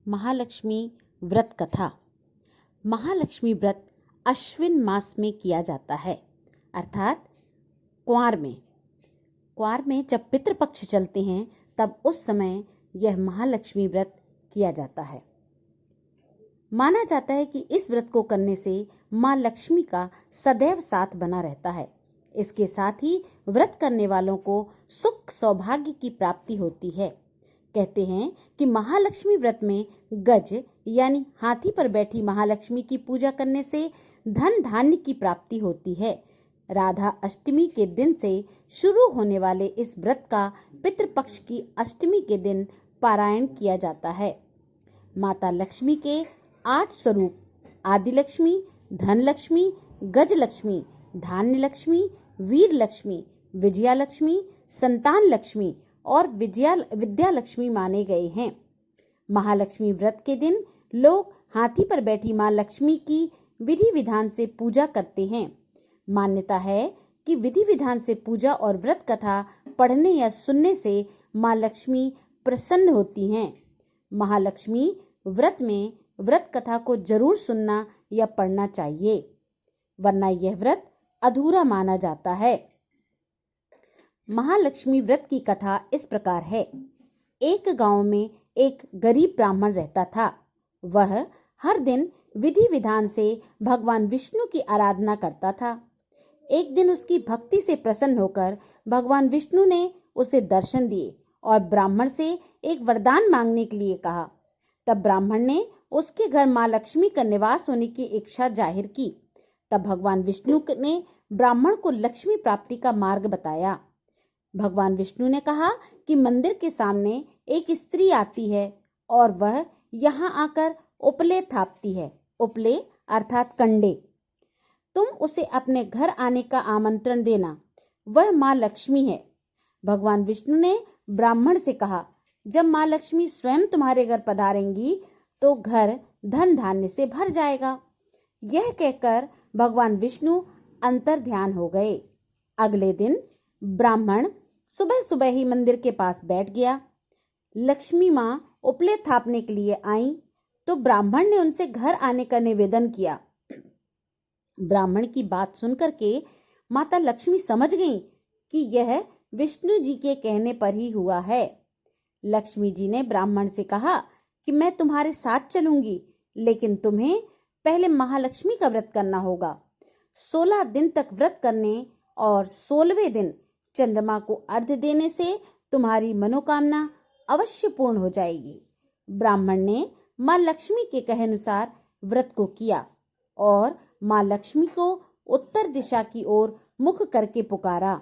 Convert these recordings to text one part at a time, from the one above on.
महालक्ष्मी व्रत कथा। महालक्ष्मी व्रत अश्विन मास में किया जाता है, अर्थात कुंवार में जब पितृपक्ष चलते हैं तब उस समय यह महालक्ष्मी व्रत किया जाता है। माना जाता है कि इस व्रत को करने से माँ लक्ष्मी का सदैव साथ बना रहता है। इसके साथ ही व्रत करने वालों को सुख सौभाग्य की प्राप्ति होती है। कहते हैं कि महालक्ष्मी व्रत में गज यानी हाथी पर बैठी महालक्ष्मी की पूजा करने से धन धान्य की प्राप्ति होती है। राधा अष्टमी के दिन से शुरू होने वाले इस व्रत का पितृपक्ष की अष्टमी के दिन पारायण किया जाता है। माता लक्ष्मी के 8 स्वरूप आदि लक्ष्मी, धन लक्ष्मी, गज लक्ष्मी, धान्य लक्ष्मी, वीर लक्ष्मी, विजया लक्ष्मी, संतान लक्ष्मी और विद्या लक्ष्मी माने गए हैं। महालक्ष्मी व्रत के दिन लोग हाथी पर बैठी मां लक्ष्मी की विधि विधान से पूजा करते हैं। मान्यता है कि विधि विधान से पूजा और व्रत कथा पढ़ने या सुनने से मां लक्ष्मी प्रसन्न होती हैं। महालक्ष्मी व्रत में व्रत कथा को जरूर सुनना या पढ़ना चाहिए, वरना यह व्रत अधूरा माना जाता है। महालक्ष्मी व्रत की कथा इस प्रकार है। एक गांव में एक गरीब ब्राह्मण रहता था। वह हर दिन विधि विधान से भगवान विष्णु की आराधना करता था। एक दिन उसकी भक्ति से प्रसन्न होकर भगवान विष्णु ने उसे दर्शन दिए और ब्राह्मण से एक वरदान मांगने के लिए कहा। तब ब्राह्मण ने उसके घर मां लक्ष्मी का निवास होने की इच्छा जाहिर की। तब भगवान विष्णु ने ब्राह्मण को लक्ष्मी प्राप्ति का मार्ग बताया। भगवान विष्णु ने कहा कि मंदिर के सामने एक स्त्री आती है और वह यहाँ आकर उपले थापती है। उपले अर्थात कंडे। तुम उसे अपने घर आने का आमंत्रण देना, वह माँ लक्ष्मी है। भगवान विष्णु ने ब्राह्मण से कहा, जब माँ लक्ष्मी स्वयं तुम्हारे घर पधारेंगी तो घर धन धान्य से भर जाएगा। यह कहकर भगवान विष्णु अंतर ध्यान हो गए। अगले दिन ब्राह्मण सुबह सुबह ही मंदिर के पास बैठ गया। लक्ष्मी माँ उपले थापने के लिए आई तो ब्राह्मण ने उनसे घर आने का निवेदन किया। ब्राह्मण की बात सुनकर के माता लक्ष्मी समझ गईं कि यह विष्णु जी के कहने पर ही हुआ है। लक्ष्मी जी ने ब्राह्मण से कहा कि मैं तुम्हारे साथ चलूंगी, लेकिन तुम्हें पहले महालक्ष्मी का व्रत करना होगा। 16 दिन तक व्रत करने और 16वें दिन चंद्रमा को अर्घ्य देने से तुम्हारी मनोकामना अवश्य पूर्ण हो जाएगी। ब्राह्मण ने मां लक्ष्मी के कहे अनुसार व्रत को किया और मां लक्ष्मी को उत्तर दिशा की ओर मुख करके पुकारा।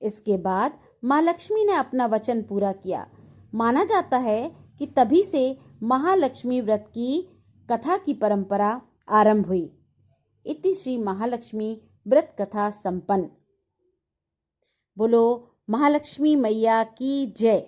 इसके बाद मां लक्ष्मी ने अपना वचन पूरा किया। माना जाता है कि तभी से महालक्ष्मी व्रत की कथा की परंपरा आरंभ हुई। इति श्री महालक्ष्मी व्रत कथा संपन्न। बोलो महालक्ष्मी मैया की जय।